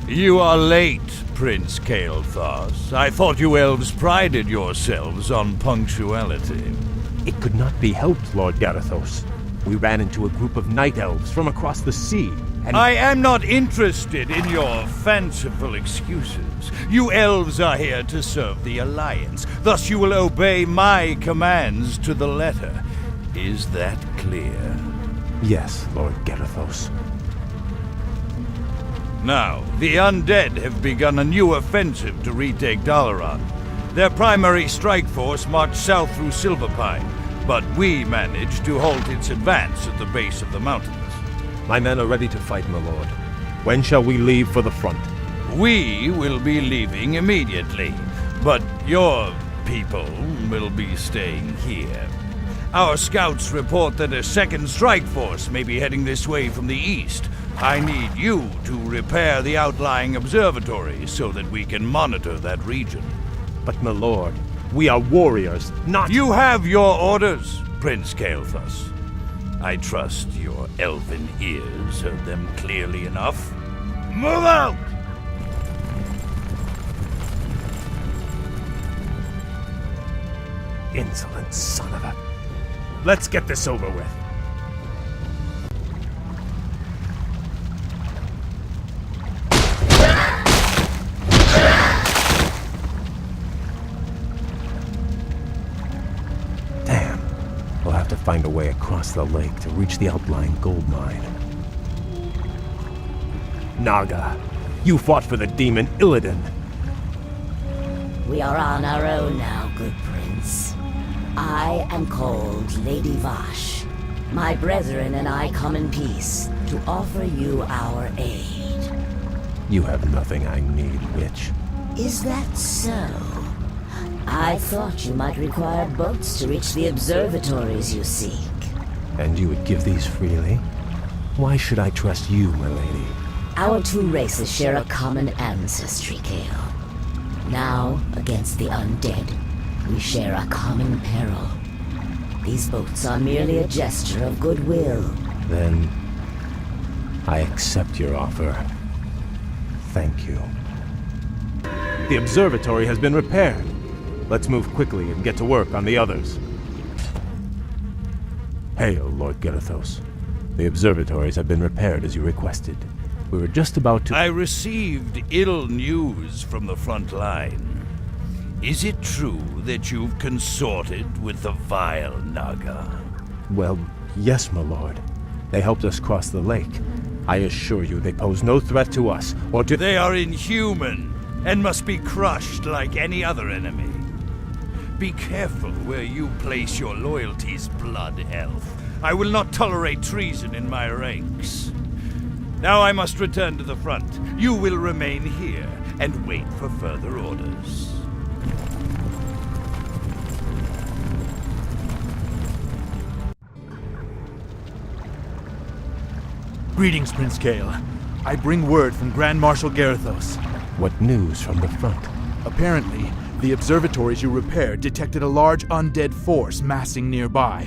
You are late, Prince Kael'thas. I thought you elves prided yourselves on punctuality. It could not be helped, Lord Garithos. We ran into a group of night elves from across the sea, and I am not interested in your fanciful excuses. You elves are here to serve the Alliance. Thus you will obey my commands to the letter. Is that clear? Yes, Lord Garithos. Now, the undead have begun a new offensive to retake Dalaran. Their primary strike force marched south through Silverpine, but we managed to halt its advance at the base of the mountains. My men are ready to fight, my lord. When shall we leave for the front? We will be leaving immediately, but your people will be staying here. Our scouts report that a second strike force may be heading this way from the east. I need you to repair the outlying observatory so that we can monitor that region. But, my lord, we are warriors, not— You have your orders, Prince Kael'thas. I trust your elven ears heard them clearly enough. Move out! Insolent son of a— Let's get this over with. Damn. We'll have to find a way across the lake to reach the outlying gold mine. Naga, you fought for the demon Illidan. We are on our own now, good prince. I am called Lady Vash. My brethren and I come in peace to offer you our aid. You have nothing I need, witch. Is that so? I thought you might require boats to reach the observatories you seek. And you would give these freely? Why should I trust you, my lady? Our two races share a common ancestry, Kael. Now, against the undead, we share a common peril. These boats are merely a gesture of goodwill. Then I accept your offer. Thank you. The observatory has been repaired. Let's move quickly and get to work on the others. Hail, Lord Garithos. The observatories have been repaired as you requested. We were just about to— I received ill news from the front line. Is it true that you've consorted with the vile Naga? Well, yes, my lord. They helped us cross the lake. I assure you they pose no threat to us, or to— They are inhuman, and must be crushed like any other enemy. Be careful where you place your loyalties, Blood Elf. I will not tolerate treason in my ranks. Now I must return to the front. You will remain here, and wait for further orders. Greetings, Prince Kael. I bring word from Grand Marshal Garithos. What news from the front? Apparently, the observatories you repaired detected a large undead force massing nearby.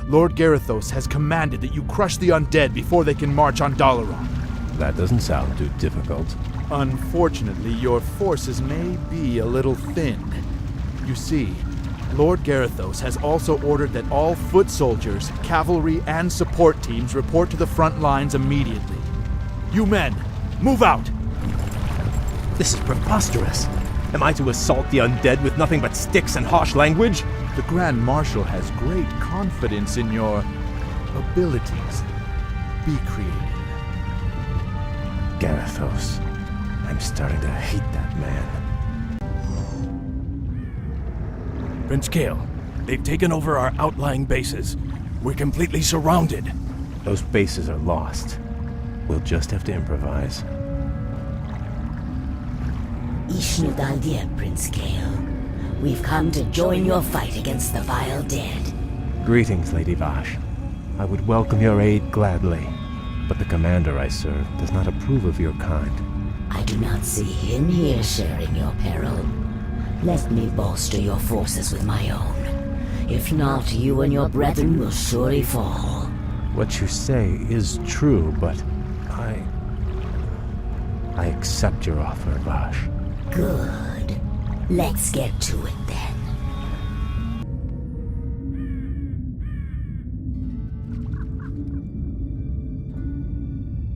Lord Garithos has commanded that you crush the undead before they can march on Dalaran. That doesn't sound too difficult. Unfortunately, your forces may be a little thin. You see, Lord Garithos has also ordered that all foot soldiers, cavalry, and support teams report to the front lines immediately. You men, move out! This is preposterous. Am I to assault the undead with nothing but sticks and harsh language? The Grand Marshal has great confidence in your abilities. Be creative. Garithos. I'm starting to hate that man. Prince Kael, they've taken over our outlying bases. We're completely surrounded. Those bases are lost. We'll just have to improvise. Ishnu Daldir, Prince Kael. We've come to join your fight against the vile dead. Greetings, Lady Vash. I would welcome your aid gladly, but the commander I serve does not approve of your kind. I do not see him here sharing your peril. Let me bolster your forces with my own. If not, you and your brethren will surely fall. What you say is true, but I accept your offer, Vash. Good. Let's get to it then.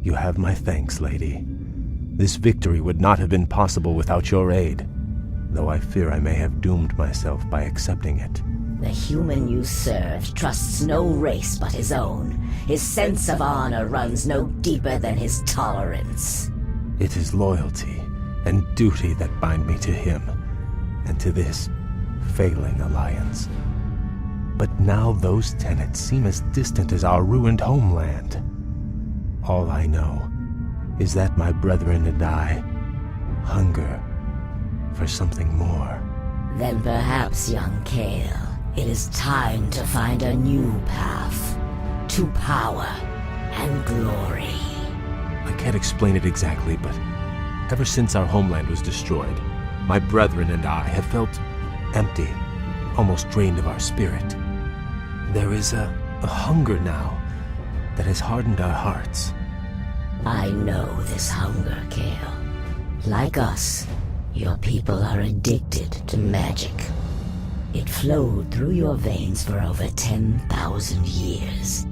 You have my thanks, lady. This victory would not have been possible without your aid, though I fear I may have doomed myself by accepting it. The human you serve trusts no race but his own. His sense of honor runs no deeper than his tolerance. It is loyalty and duty that bind me to him, and to this failing alliance. But now those tenets seem as distant as our ruined homeland. All I know is that my brethren and I hunger for something more. Then perhaps, young Kale, it is time to find a new path to power and glory. I can't explain it exactly, but ever since our homeland was destroyed, my brethren and I have felt empty, almost drained of our spirit. There is a hunger now that has hardened our hearts. I know this hunger, Kale. Like us, your people are addicted to magic. It flowed through your veins for over 10,000 years.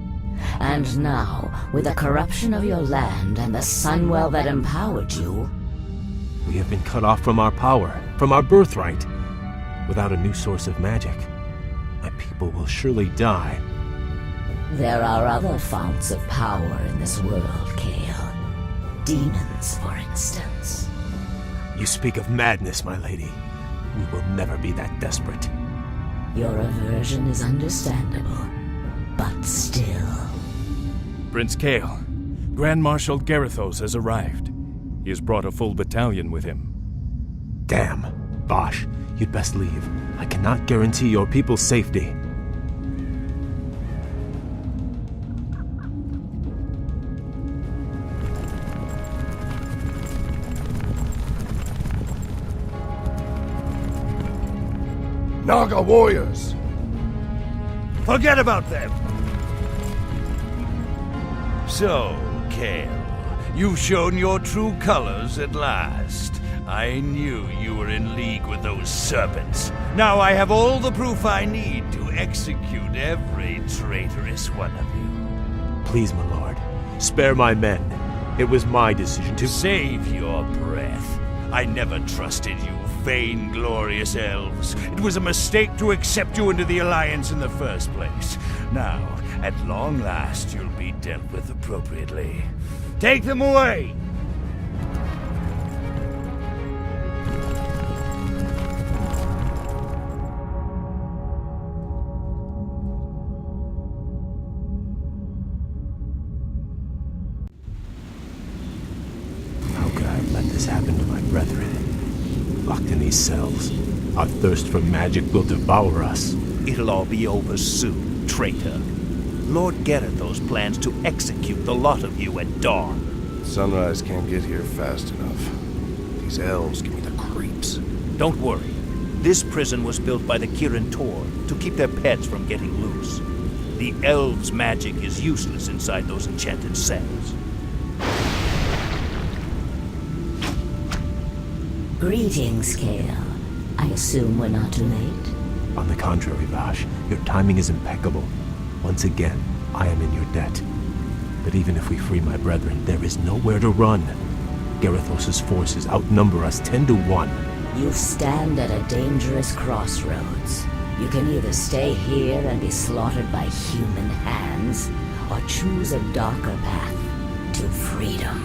And now, with the corruption of your land and the sunwell that empowered you, We have been cut off from our power, from our birthright. Without a new source of magic, my people will surely die. there are other founts of power in this world, Kale. Demons, for instance. You speak of madness, my lady. We will never be that desperate. Your aversion is understandable, but still. Prince Kale, Grand Marshal Garithos has arrived. He has brought a full battalion with him. Damn. Bosh, you'd best leave. I cannot guarantee your people's safety. Naga warriors! Forget about them! So, Kale, you've shown your true colors at last. I knew you were in league with those serpents. Now I have all the proof I need to execute every traitorous one of you. Please, my lord, spare my men. It was my decision to... Save your breath. I never trusted you, vain-glorious elves. It was a mistake to accept you into the Alliance in the first place. Now, at long last, you'll be dealt with appropriately. Take them away! How could I have let this happen to my brethren? Locked in these cells, our thirst for magic will devour us. It'll all be over soon, traitor. Lord Garithos plans to execute the lot of you at dawn. Sunrise can't get here fast enough. These elves give me the creeps. Don't worry. This prison was built by the Kirin Tor to keep their pets from getting loose. The elves' magic is useless inside those enchanted cells. Greetings, Kale. I assume we're not too late? On the contrary, Vash, your timing is impeccable. Once again, I am in your debt. But even if we free my brethren, there is nowhere to run. Garithos' forces outnumber us 10 to 1. You stand at a dangerous crossroads. You can either stay here and be slaughtered by human hands, or choose a darker path to freedom.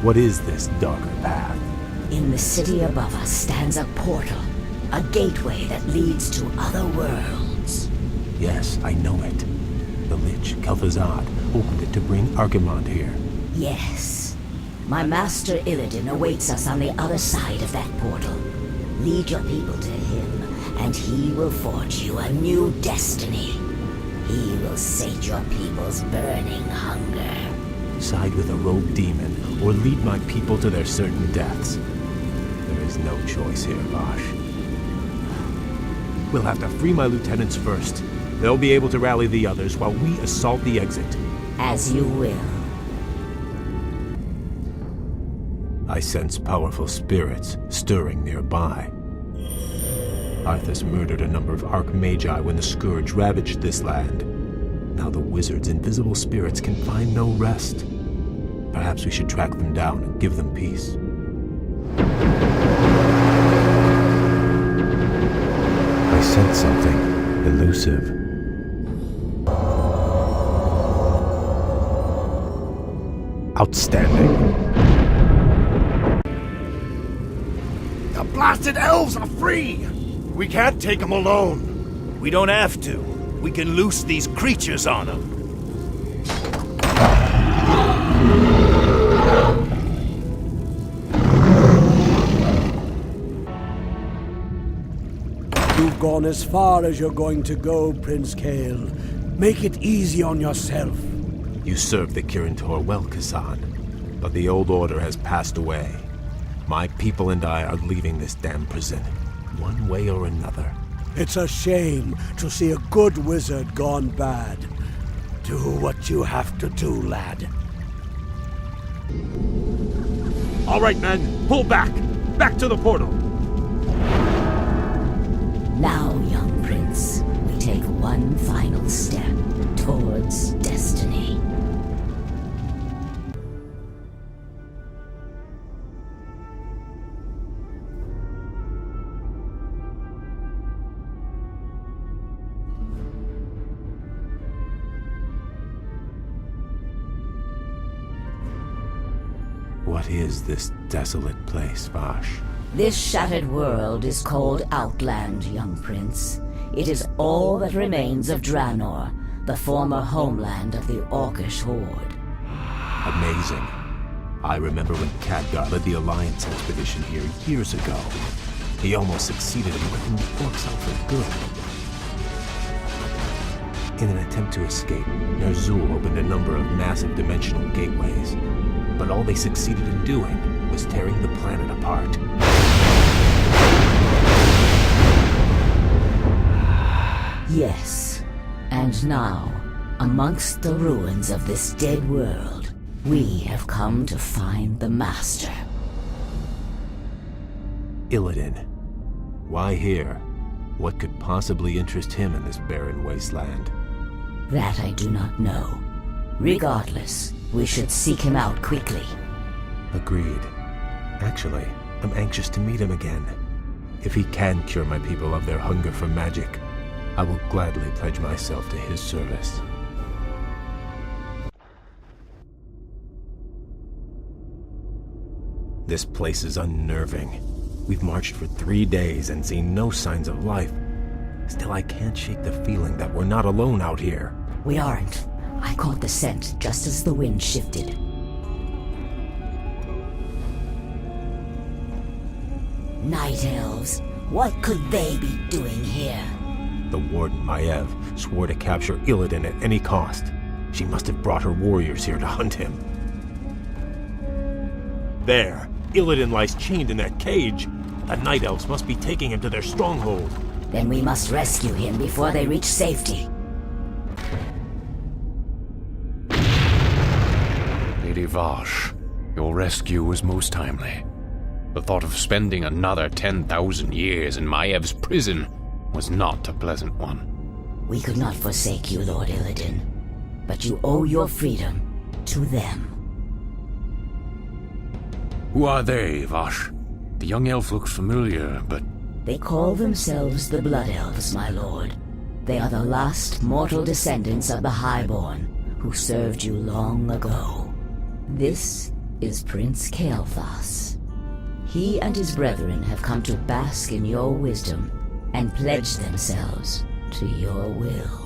What is this darker path? In the city above us stands a portal, a gateway that leads to other worlds. Yes, I know it. The Lich, Kel'Thuzad, opened it to bring Archimonde here. Yes. My master Illidan awaits us on the other side of that portal. Lead your people to him, and he will forge you a new destiny. He will sate your people's burning hunger. Side with a rogue demon, or lead my people to their certain deaths. There is no choice here, Vash. We'll have to free my lieutenants first. They'll be able to rally the others while we assault the exit. As you will. I I sense powerful spirits stirring nearby. Arthas murdered a number of Archmagi when the Scourge ravaged this land. Now the wizard's invisible spirits can find no rest. Perhaps we should track them down and give them peace. I sense something elusive. Outstanding. The blasted elves are free! We can't take them alone. We don't have to. We can loose these creatures on them. You've gone as far as you're going to go, Prince Kael. Make it easy on yourself. You served the Kirin Tor well, Kazan, but the old order has passed away. My people and I are leaving this damn prison, one way or another. It's a shame to see a good wizard gone bad. Do what you have to do, lad. All right, men, pull back! Back to the portal! Now, young prince, we take one final step towards destiny. What is this desolate place, Vash? This shattered world is called Outland, young prince. It is all that remains of Draenor, the former homeland of the Orcish horde. Amazing. I remember when Khadgar led the Alliance expedition here years ago. He almost succeeded in wiping the orcs out for good. In an attempt to escape, Ner'zhul opened a number of massive dimensional gateways. But all they succeeded in doing was tearing the planet apart. Yes, and now, amongst the ruins of this dead world, we have come to find the Master. Illidan. Why here? What could possibly interest him in this barren wasteland? That I do not know. Regardless, we should seek him out quickly. Agreed. Actually, I'm anxious to meet him again. If he can cure my people of their hunger for magic, I will gladly pledge myself to his service. This place is unnerving. We've marched for 3 days and seen no signs of life. Still, I can't shake the feeling that we're not alone out here. We aren't. I caught the scent just as the wind shifted. Night elves. What could they be doing here? The Warden, Maiev, swore to capture Illidan at any cost. She must have brought her warriors here to hunt him. There! Illidan lies chained in that cage! The Night Elves must be taking him to their stronghold. Then we must rescue him before they reach safety. Lady Vash, your rescue was most timely. The thought of spending another 10,000 years in Maiev's prison was not a pleasant one. We could not forsake you, Lord Illidan, but you owe your freedom to them. Who are they, Vash? The young elf looks familiar, but... They call themselves the Blood Elves, my lord. They are the last mortal descendants of the Highborn, who served you long ago. This is Prince Kael'thas. He and his brethren have come to bask in your wisdom and pledge themselves to your will.